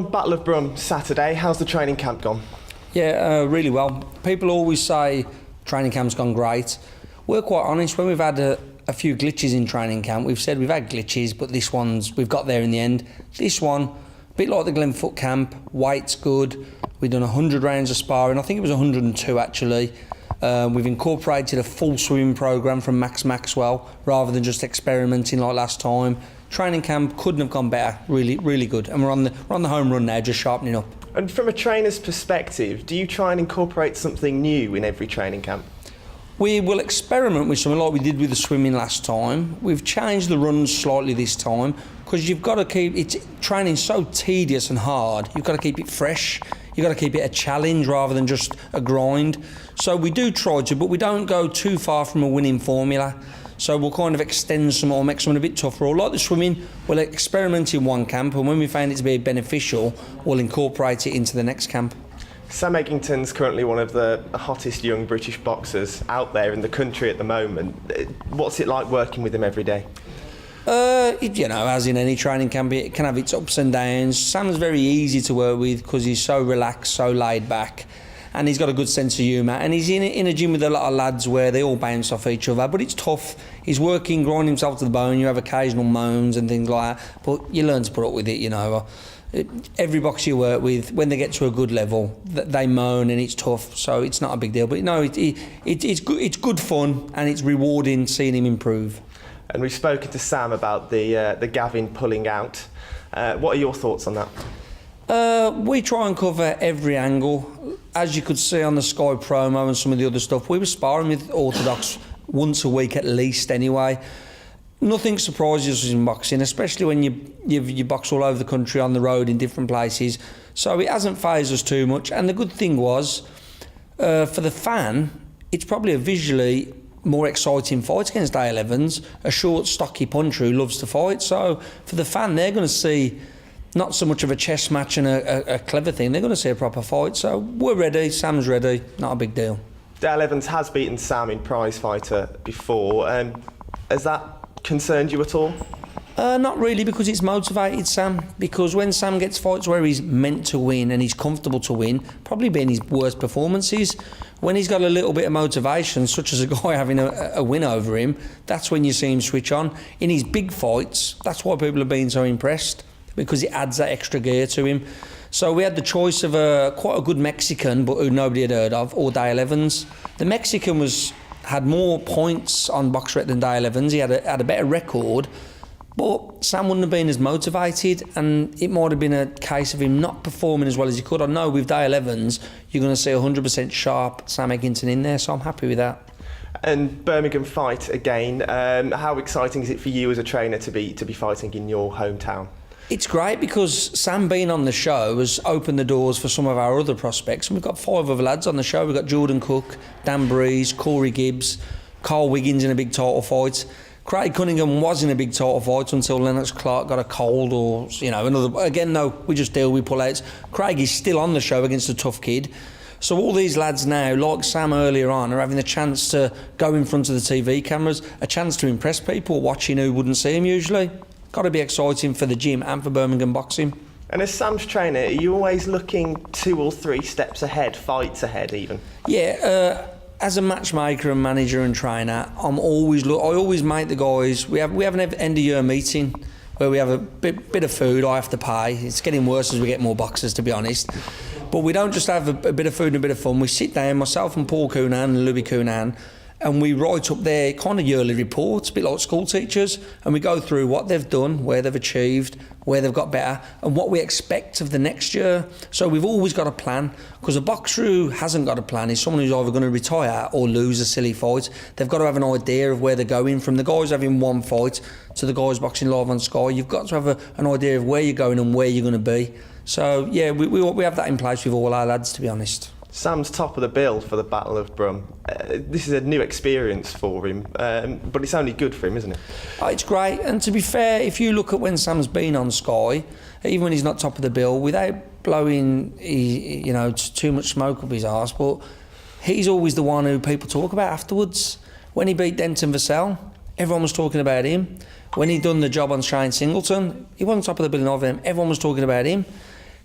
Battle of Brum Saturday. How's the training camp gone? Yeah, really well. People always say training camp's gone great. We're quite honest. When we've had a few glitches in training camp, we've said we've had glitches, but this one's, we've got there in the end. This one, a bit like the Glenfoot camp, weight's good. We've done 100 rounds of sparring. I think it was 102 actually. We've incorporated a full swimming programme from Max Maxwell rather than just experimenting like last time. Training camp couldn't have gone better. Really, really good. And we're on the home run now, just sharpening up. And from a trainer's perspective, do you try and incorporate something new in every training camp? We will experiment with something like we did with the swimming last time. We've changed the runs slightly this time because you've got to keep training so tedious and hard. You've got to keep it fresh. You've got to keep it a challenge rather than just a grind. So we do try to, but we don't go too far from a winning formula. So we'll kind of extend some or make something a bit tougher. Or like the swimming, we'll experiment in one camp, and when we find it to be beneficial, we'll incorporate it into the next camp. Sam Eggington's currently one of the hottest young British boxers out there in the country at the moment. What's it like working with him every day? You know, as in any training camp, it can have its ups and downs. Sam's very easy to work with because he's so relaxed, so laid back, and he's got a good sense of humour. And he's in a gym with a lot of lads where they all bounce off each other, but it's tough. He's working, grinding himself to the bone. You have occasional moans and things like that, but you learn to put up with it, you know. Every boxer you work with, when they get to a good level, they moan and it's tough, so it's not a big deal. But no, it's good fun and it's rewarding seeing him improve. And we've spoken to Sam about the Gavin pulling out. What are your thoughts on that? We try and cover every angle. As you could see on the Sky promo and some of the other stuff, we were sparring with Orthodox once a week at least anyway. Nothing surprises us in boxing, especially when you box all over the country, on the road, in different places. So it hasn't fazed us too much. And the good thing was, for the fan, it's probably a visually more exciting fight against Dale Evans, a short, stocky puncher who loves to fight. So for the fan, they're going to see not so much of a chess match and a clever thing. They're going to see a proper fight. So we're ready. Sam's ready. Not a big deal. Dale Evans has beaten Sam in prize fighter before. Has that concerned you at all? Not really, because it's motivated Sam. Because when Sam gets fights where he's meant to win and he's comfortable to win, probably being his worst performances, when he's got a little bit of motivation, such as a guy having a win over him, that's when you see him switch on. In his big fights, that's why people have been so impressed, because it adds that extra gear to him. So we had the choice of quite a good Mexican, but who nobody had heard of, or Dale Evans. The Mexican had more points on BoxRec than Dale Evans. He had a better record, but Sam wouldn't have been as motivated, and it might have been a case of him not performing as well as he could. I know with Dale Evans, you're going to see 100% sharp Sam Eggington in there, so I'm happy with that. And Birmingham fight again. How exciting is it for you as a trainer to be fighting in your hometown? It's great because Sam being on the show has opened the doors for some of our other prospects. And we've got 5 other lads on the show. We've got Jordan Cook, Dan Breeze, Corey Gibbs, Carl Wiggins in a big title fight. Craig Cunningham was in a big title fight until Lennox Clark got a cold or, you know, another. Again, no, we just deal with pull-outs. Craig is still on the show against a tough kid. So all these lads now, like Sam earlier on, are having a chance to go in front of the TV cameras, a chance to impress people watching who wouldn't see him usually. Got to be exciting for the gym and for Birmingham boxing. And as Sam's trainer, are you always looking 2 or 3 steps ahead, fights ahead even? Yeah, as a matchmaker and manager and trainer, I always make the guys. We have an end of year meeting where we have a bit of food. I have to pay. It's getting worse as we get more boxers, to be honest. But we don't just have a bit of food and a bit of fun. We sit down, myself and Paul Coonan and Louis Coonan, and we write up their kind of yearly reports, a bit like school teachers, and we go through what they've done, where they've achieved, where they've got better, and what we expect of the next year. So we've always got a plan, because a boxer who hasn't got a plan is someone who's either going to retire or lose a silly fight. They've got to have an idea of where they're going, from the guys having one fight to the guys boxing live on Sky. You've got to have an idea of where you're going and where you're going to be. So yeah, we have that in place with all our lads, to be honest. Sam's top of the bill for the Battle of Brum. This is a new experience for him, but it's only good for him, isn't it? Oh, it's great, and to be fair, if you look at when Sam's been on Sky, even when he's not top of the bill, without blowing too much smoke up his arse, but he's always the one who people talk about afterwards. When he beat Denton Vassell, everyone was talking about him. When he done the job on Shane Singleton, he wasn't top of the bill in all of them, everyone was talking about him.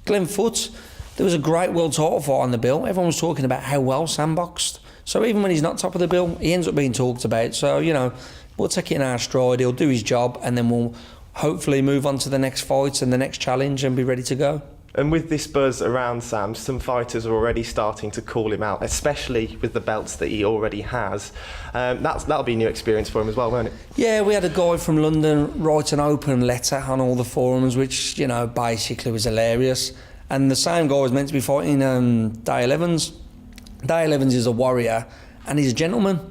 Glenn Foote, there was a great world title fight on the bill. Everyone was talking about how well Sam boxed. So even when he's not top of the bill, he ends up being talked about. So, you know, we'll take it in our stride. He'll do his job, and then we'll hopefully move on to the next fight and the next challenge and be ready to go. And with this buzz around Sam, some fighters are already starting to call him out, especially with the belts that he already has. That'll be a new experience for him as well, won't it? Yeah, we had a guy from London write an open letter on all the forums, which, you know, basically was hilarious. And the same guy was meant to be fighting Dale Evans. Dale Evans is a warrior and he's a gentleman.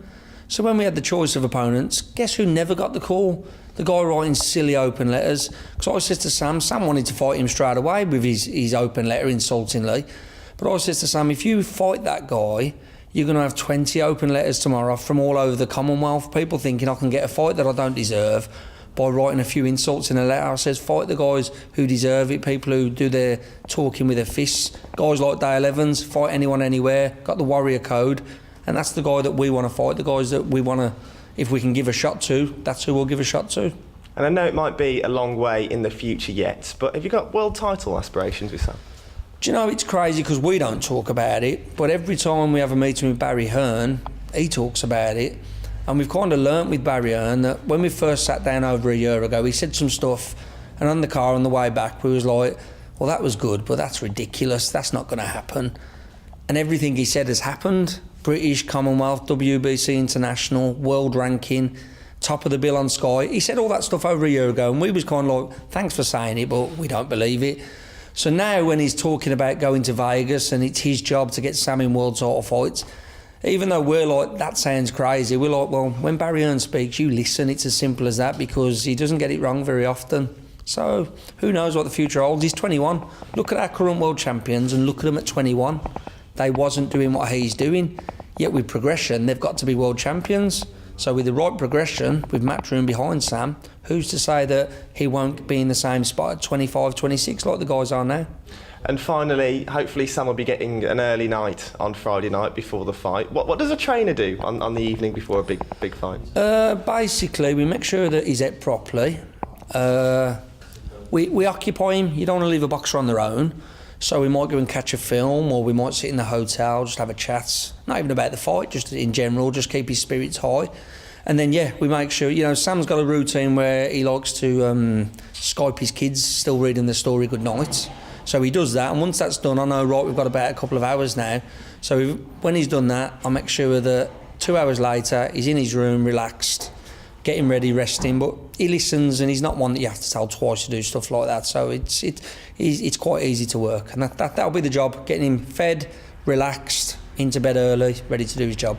So when we had the choice of opponents, guess who never got the call? The guy writing silly open letters. Because I said to Sam wanted to fight him straight away with his open letter insultingly. But I said to Sam, if you fight that guy, you're going to have 20 open letters tomorrow from all over the Commonwealth. People thinking I can get a fight that I don't deserve by writing a few insults in a letter. I says, fight the guys who deserve it, people who do their talking with their fists. Guys like Dale Evans, fight anyone, anywhere, got the warrior code. And that's the guy that we want to fight, the guys that we want to, if we can give a shot to, that's who we'll give a shot to. And I know it might be a long way in the future yet, but have you got world title aspirations with Sam? Do you know, it's crazy because we don't talk about it, but every time we have a meeting with Barry Hearn, he talks about it. And we've kind of learnt with Barry Hearn that when we first sat down over a year ago, he said some stuff, and on the car on the way back, we was like, well, that was good, but that's ridiculous, that's not going to happen. And everything he said has happened. British, Commonwealth, WBC International, world ranking, top of the bill on Sky. He said all that stuff over a year ago, and we was kind of like, thanks for saying it, but we don't believe it. So now when he's talking about going to Vegas and it's his job to get Sam in world title fights, even though we're like, that sounds crazy, we're like, well, when Barry Hearn speaks, you listen, it's as simple as that, because he doesn't get it wrong very often. So who knows what the future holds. He's 21. Look at our current world champions and look at them at 21. They wasn't doing what he's doing, yet with progression, they've got to be world champions. So with the right progression, with Matchroom behind Sam, who's to say that he won't be in the same spot at 25, 26 like the guys are now? And finally, hopefully Sam will be getting an early night on Friday night before the fight. What does a trainer do on the evening before a big fight? Basically, we make sure that he's ate properly. We occupy him. You don't want to leave a boxer on their own. So we might go and catch a film, or we might sit in the hotel, just have a chat. Not even about the fight, just in general, just keep his spirits high. And then, yeah, we make sure, you know, Sam's got a routine where he likes to Skype his kids, still reading the story good night. So he does that, and once that's done, I know, right, we've got about a couple of hours now. So when he's done that, I'll make sure that 2 hours later, he's in his room, relaxed, getting ready, resting, but he listens, and he's not one that you have to tell twice to do stuff like that. So it's quite easy to work, and that'll be the job, getting him fed, relaxed, into bed early, ready to do his job.